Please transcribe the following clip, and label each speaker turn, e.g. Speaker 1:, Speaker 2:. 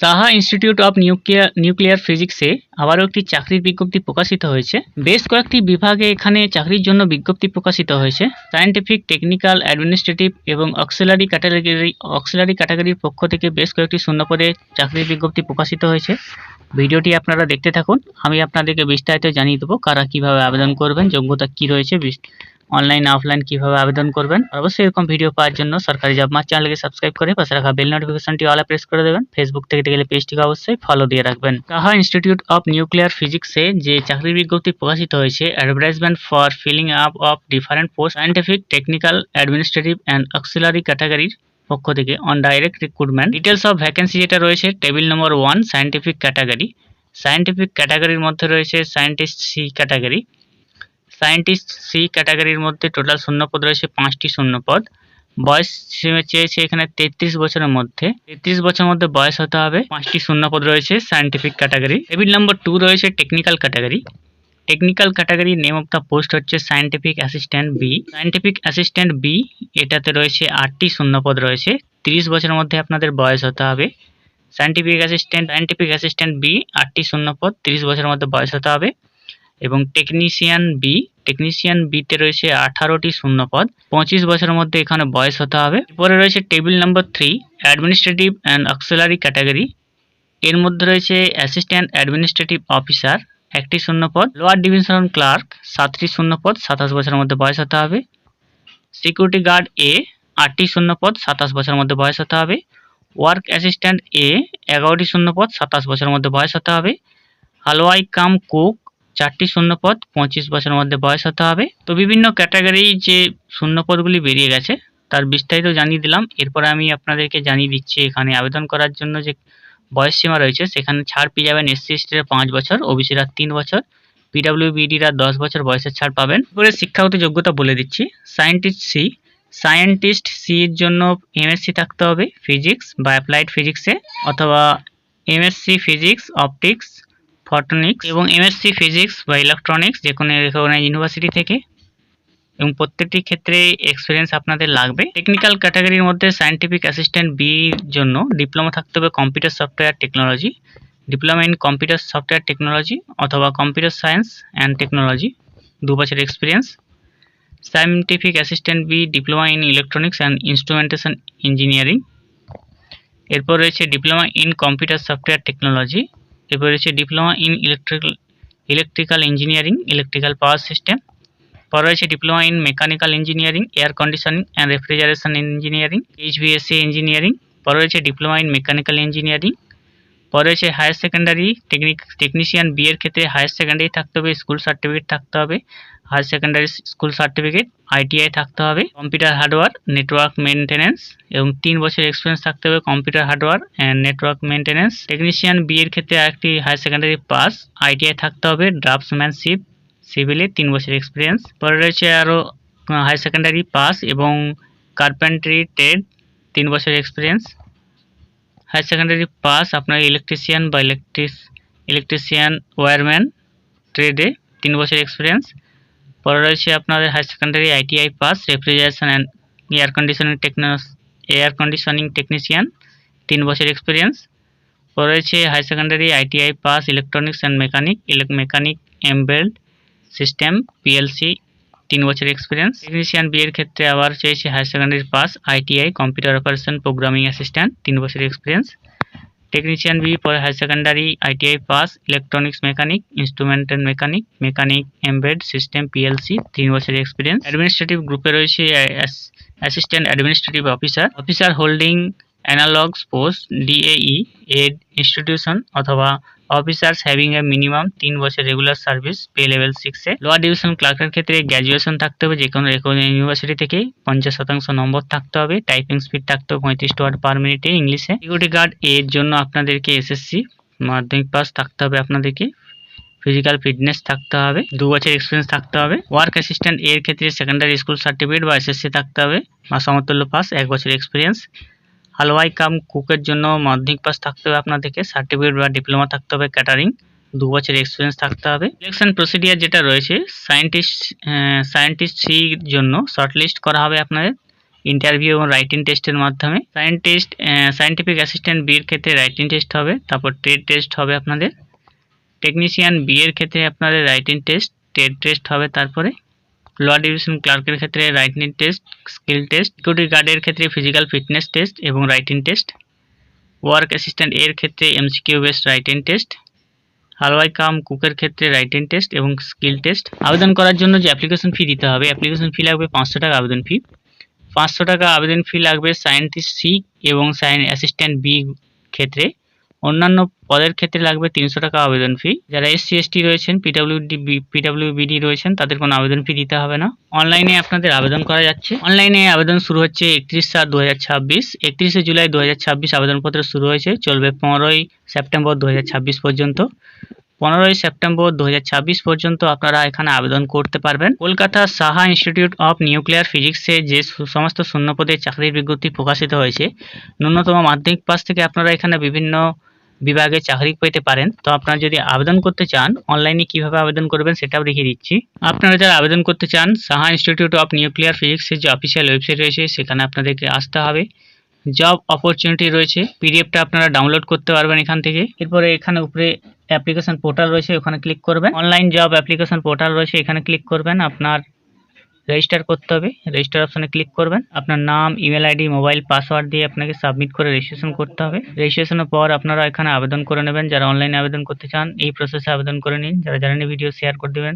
Speaker 1: Saha institute of nuclear ফিজিক্সে আবারও একটি চাকরির বিজ্ঞপ্তি প্রকাশিত হয়েছে। বেশ কয়েকটি বিভাগে এখানে চাকরির জন্য বিজ্ঞপ্তি প্রকাশিত হয়েছে। সায়েন্টিফিক, টেকনিক্যাল, অ্যাডমিনিস্ট্রেটিভ এবং অক্সিলারি ক্যাটাগরির পক্ষ থেকে বেশ কয়েকটি শূন্যপদে চাকরির বিজ্ঞপ্তি প্রকাশিত হয়েছে। ভিডিওটি আপনারা দেখতে থাকুন, আমি আপনাদেরকে বিস্তারিত জানিয়ে দেবো কারা কিভাবে আবেদন করবেন, যোগ্যতা কি রয়েছে, অনলাইন অফলাইন কিভাবে আবেদন করবেন। অবশ্যই এরকম ভিডিও পাওয়ার জন্য সরকারি জব মার্চ চ্যানেলকে সাবস্ক্রাইব করে পাশে রাখা বেল নোটিফিকেশনটি অলে প্রেস করে দেবেন। ফেসবুক থেকে দেখলে পেজটিকে অবশ্যই ফলো দিয়ে রাখবেন। সাহা ইনস্টিটিউট অফ নিউক্লিয়ার ফিজিক্সে যে চাকরির বিজ্ঞপ্তি প্রকাশিত হয়েছে, advertisement for filling up of different post scientific, technical, administrative and auxiliary ক্যাটাগরির পক্ষ থেকে on direct recruitment. Details of vacancy যেটা রয়েছে, table number 1 scientific category. Scientific ক্যাটাগরির মধ্যে রয়েছে scientist C category. Scientist C ক্যাটাগরির মধ্যে টোটাল শূন্যপদ রয়েছে 5টি শূন্যপদ। বয়স চেয়েছে এখানে 33 বছরের মধ্যে, 33 বছরের মধ্যে বয়স হতে হবে। 5টি শূন্যপদ রয়েছে সায়েন্টিফিক ক্যাটাগরি। টেবিল নম্বর 2 রয়েছে technical category. Technical category name of the post হচ্ছে scientific assistant B. Scientific assistant B এটাতে রয়েছে 8টি শূন্যপদ রয়েছে। 30 বছরের মধ্যে আপনাদের বয়স হতে হবে। সায়েন্টিফিক অ্যাসিস্ট্যান্ট বি 8টি শূন্যপদ, 30 বছরের মধ্যে বয়স হতে হবে। এবং টেকনিশিয়ান বিতে রয়েছে 18টি শূন্যপদ, 25 বছরের মধ্যে এখানে বয়স হতে হবে। এরপরে রয়েছে table number 3 administrative and auxiliary category. এর মধ্যে রয়েছে অ্যাসিস্ট্যান্ট অ্যাডমিনিস্ট্রেটিভ অফিসার 1টি শূন্যপদ, লোয়ার ডিভিশন ক্লার্ক 7টি শূন্যপদ, 27 বছরের মধ্যে বয়স হতে হবে। সিকিউরিটি গার্ড এ 8টি শূন্যপদ, 27 বছরের মধ্যে বয়স হতে হবে। ওয়ার্ক অ্যাসিস্ট্যান্ট এ 11টি শূন্যপদ, 27 বছরের মধ্যে বয়স হতে হবে। হালওয়াই কাম কুক 4টি শূন্যপদ, 25 বছরের মধ্যে বয়স হতে হবে। তো বিভিন্ন ক্যাটাগরি যে শূন্যপদগুলি বেরিয়ে গেছে তার বিস্তারিত জানিয়ে দিলাম। এরপরে আমি আপনাদেরকে জানিয়ে দিচ্ছি এখানে আবেদন করার জন্য যে বয়স সীমা রয়েছে সেখানে ছাড় পেয়ে যাবেন। এসসি এসটিরা 5 বছর, ওবিসিরা 3 বছর, পিডব্লিউবিডিরা 10 বছর বয়সের ছাড় পাবেন। এরপরে শিক্ষাগত যোগ্যতা বলে দিচ্ছি। সায়েন্টিস্ট সি এর জন্য এমএসসি থাকতে হবে ফিজিক্স বা অ্যাপ্লাইড ফিজিক্সে, অথবা এমএসসি ফিজিক্স, অপটিক্স, ফটোনিক্স এবং এমএসসি ফিজিক্স বা ইলেকট্রনিক্স যে কোনো ইউনিভার্সিটি থেকে, এবং প্রত্যেকটি ক্ষেত্রে এক্সপিরিয়েন্স আপনাদের লাগবে। টেকনিক্যাল ক্যাটাগরির মধ্যে সায়েন্টিফিক অ্যাসিস্ট্যান্ট বি জন্য ডিপ্লোমা থাকতে হবে computer software technology, diploma in computer software technology অথবা কম্পিউটার সায়েন্স অ্যান্ড টেকনোলজি, 2 বছর experience. Scientific assistant B diploma in electronics and instrumentation engineering. এরপর রয়েছে diploma in computer software technology. এরপর রয়েছে diploma in electrical engineering, electrical power system. পর রয়েছে diploma in mechanical engineering, air conditioning and refrigeration engineering, HVSC engineering. পর রয়েছে diploma in mechanical engineering. পর রয়েছে হায়ার সেকেন্ডারি টেকনিশিয়ান বি এর ক্ষেত্রে হায়ার সেকেন্ডারি থাকতে হবে, স্কুল সার্টিফিকেট থাকতে হবে, higher secondary school certificate, ITI থাকতে হবে, কম্পিউটার হার্ডওয়্যার, নেটওয়ার্ক মেনটেন্যান্স এবং 3 বছর এক্সপিরিয়েন্স থাকতে হবে computer hardware and network maintenance. Technician B এর ক্ষেত্রে আরেকটি হায়ার সেকেন্ডারি পাস, আইটিআই থাকতে হবে, ড্রাফটসম্যানশিপ সিভিলে 3 বছর এক্সপিরিয়েন্স। পরে রয়েছে আরও হায়ার সেকেন্ডারি পাস এবং কার্পেন্ট্রি ট্রেড 3 বছর এক্সপিরিয়েন্স। হায়ার সেকেন্ডারি পাস আপনার ইলেকট্রিশিয়ান বা ইলেকট্রিশিয়ান ওয়্যারম্যান ট্রেডে 3 বছর এক্সপিরিয়েন্স। পরে রয়েছে আপনাদের higher secondary ITI pass, refrigeration and air conditioning technician 3 বছর এক্সপিরিয়েন্স। পরে রয়েছে higher secondary ITI pass, electronics and mechanic embed system PLC 3 বছর এক্সপিরিয়েন্স। টেকনিশিয়ান বি এর ক্ষেত্রে আবার চেয়েছে higher secondary pass, ITI computer operation programming assistant 3 বছর experience. Technician B পরে higher secondary ITI pass, electronics mechanic, instrument and mechanic embed system PLC 3 বছর experience. Administrative গ্রুপে রয়েছে assistant administrative officer holding analogous post DAE aided institution অথবা officers having a minimum 3 বছর regular service pay level 6-এ। Lower division ক্লার্কের ক্ষেত্রে graduation থাকতে হবে যে কোনো ইউনিভার্সিটি থেকে, 50% নম্বর থাকতে হবে, টাইপিং স্পিড থাকতে হবে 35 ওয়ার্ড পার মিনিটে ইংলিশে। সিকিউরিটি গার্ড এর জন্য আপনাদেরকে এসএসসি মাধ্যমিক পাস থাকতে হবে, আপনাদেরকে ফিজিক্যাল ফিটনেস থাকতে হবে, 2 বছর এক্সপিরিয়েন্স থাকতে হবে। ওয়ার্ক অ্যাসিস্ট্যান্ট এর ক্ষেত্রে সেকেন্ডারি স্কুল সার্টিফিকেট বা এসএসসি থাকতে হবে বা সমতুল্য পাস, 1 বছর এক্সপিরিয়েন্স। হালওয়াই কাম কুকের জন্য মাধ্যমিক পাস থাকতে হবে আপনাদেরকে, সার্টিফিকেট বা ডিপ্লোমা থাকতে হবে, ক্যাটারিং 2 বছর এক্সপিরিয়েন্স থাকতে হবে। সিলেকশন প্রসিডিয়ার যেটা রয়েছে সায়েন্টিস্ট সির জন্য শর্টলিস্ট করা হবে আপনাদের ইন্টারভিউ এবং রাইটিং টেস্টের মাধ্যমে। সায়েন্টিফিক অ্যাসিস্ট্যান্ট বি এর ক্ষেত্রে রাইটিং টেস্ট হবে, তারপর ট্রেড টেস্ট হবে আপনাদের। টেকনিশিয়ান বি এর ক্ষেত্রে আপনাদের রাইটিং টেস্ট, ট্রেড টেস্ট হবে। তারপরে লোয়ার ডিভিশন ক্লার্কের ক্ষেত্রে writing test, skill test. Security গার্ডের ক্ষেত্রে ফিজিক্যাল ফিটনেস টেস্ট এবং রাইটিং টেস্ট। ওয়ার্ক অ্যাসিস্ট্যান্ট এর ক্ষেত্রে MCQ based writing test. Halwai কাম কুকের ক্ষেত্রে রাইটিং টেস্ট এবং স্কিল টেস্ট। আবেদন করার জন্য যে অ্যাপ্লিকেশন ফি দিতে হবে, অ্যাপ্লিকেশন ফি লাগবে 500 টাকা আবেদন ফি। 500 টাকা আবেদন ফি লাগবে সায়েন্টিস্ট সি এবং অ্যাসিস্ট্যান্ট বি ক্ষেত্রে। অন্যান্য পদের ক্ষেত্রে লাগবে 300 টাকা আবেদন ফি। যারা এসসি এসটি রয়েছেন, পিডব্লিউবিডি রয়েছেন, তাদের কোনো আবেদন ফি দিতে হবে না। অনলাইনে আপনাদের আবেদন করা যাচ্ছে। অনলাইনে আবেদন শুরু হচ্ছে 31/7/2026। 31শে জুলাই 2026 আবেদনপত্র শুরু হয়েছে, চলবে 15ই সেপ্টেম্বর 2026 পর্যন্ত। 15ই সেপ্টেম্বর 2026 পর্যন্ত আপনারা এখানে আবেদন করতে পারবেন। Kolkata Saha institute of nuclear ফিজিক্সে যে সমস্ত শূন্যপদে চাকরির বিজ্ঞপ্তি প্রকাশিত হয়েছে, ন্যূনতম মাধ্যমিক পাস থেকে আপনারা এখানে বিভিন্ন বিভাগে চাকরি পেতে পারেন। তো আপনারা যদি আবেদন করতে চান, অনলাইনে কিভাবে আবেদন করবেন সেটাও দেখিয়ে দিচ্ছি। আপনারা যারা আবেদন করতে চান, সাহা ইনস্টিটিউট অফ নিউক্লিয়ার ফিজিক্সের যে অফিসিয়াল ওয়েবসাইট রয়েছে সেখানে আপনাদেরকে আসতে হবে। জব অপরচুনিটি রয়েছে, পিডিএফটা আপনারা ডাউনলোড করতে পারবেন এখান থেকে। এরপরে এখানে উপরে অ্যাপ্লিকেশন পোর্টাল রয়েছে, ওখানে ক্লিক করবেন। অনলাইন জব অ্যাপ্লিকেশন পোর্টাল রয়েছে, এখানে ক্লিক করবেন। আপনার রেজিস্টার করতে হবে, রেজিস্টার অপশনে ক্লিক করবেন। আপনার নাম, ইমেল আইডি, মোবাইল পাসওয়ার্ড দিয়ে আপনাকে সাবমিট করে রেজিস্ট্রেশন করতে হবে। রেজিস্ট্রেশনের পর আপনারা এখানে আবেদন করে নেবেন। যারা অনলাইনে আবেদন করতে চান এই প্রসেসে আবেদন করে নিন। যারা জানেন ভিডিও শেয়ার করে দেবেন।